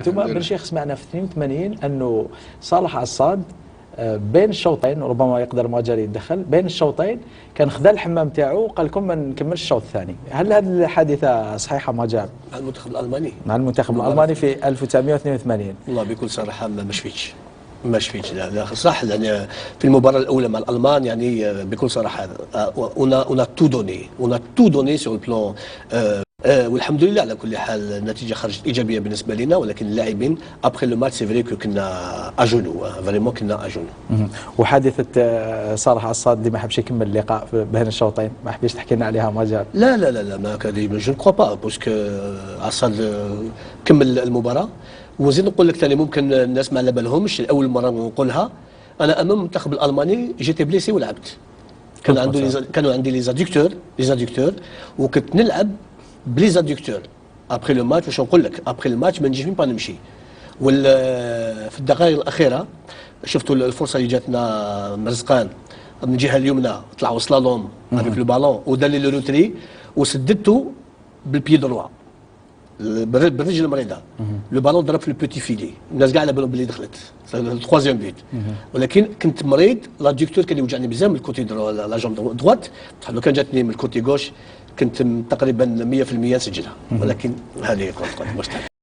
ثم بن شيخ سمعنا في 82 انه صالح عصاد بين الشوطين، وربما يقدر مواجري يتدخل بين الشوطين، كان خذا الحمام تاعو وقال لكم ما نكملش الشوط الثاني. هل هذه الحادثه صحيحه مواجهه مع المنتخب الالماني؟ مع المنتخب الالماني في 1982. والله بكل صراحه ما شفتش، ما شفتش. لا صح، يعني في المباراه الاولى مع الالمان يعني بكل صراحه اون تو دوني سور البلان، والحمد لله على كل حال النتيجه خرجت ايجابيه بالنسبه لنا، ولكن اللاعبين ابخي لو ماتش سي فري كنا اجونو، فريمون كنا اجونو. وحادثه صالح عصاد اللي ما حبش يكمل اللقاء بين الشوطين، ما حبيش تحكي لنا عليها مواجهه؟ لا لا لا لا، ما كان جو نكوا با باسكو عصاد كمل المباراه. وزيد نقول لك ثاني، ممكن الناس ما على بالهمش، اول مره نقولها، انا امام المنتخب الالماني جيتي بليسي ولعبت. كانوا عندي لي زاديكتور وكنت نلعب بلي زاديكتور ابخي لو ماتش. واش نقول لك، ابخي الماتش ما نجيش با نمشي. في الدقائق الاخيره شفتوا الفرصه اللي جاتنا مرزقان من الجهه اليمنى، طلعوا سلالوم افيك لو بالون ودار لي لو روتري وسددته بالبي دروا بالرجل المريضه. لو بالون ضرب في البوتي فيلي، الناس كاع على بالهم بلي دخلت التخوازيام بيت، ولكن كنت مريض. لاديكتور كان يوجعني بزاف من الكوتي لا جامب دوات، لو كان جاتني من الكوتي غوش كنت تقريبا 100% نسجلها، ولكن هذه كره القدم مستحيل.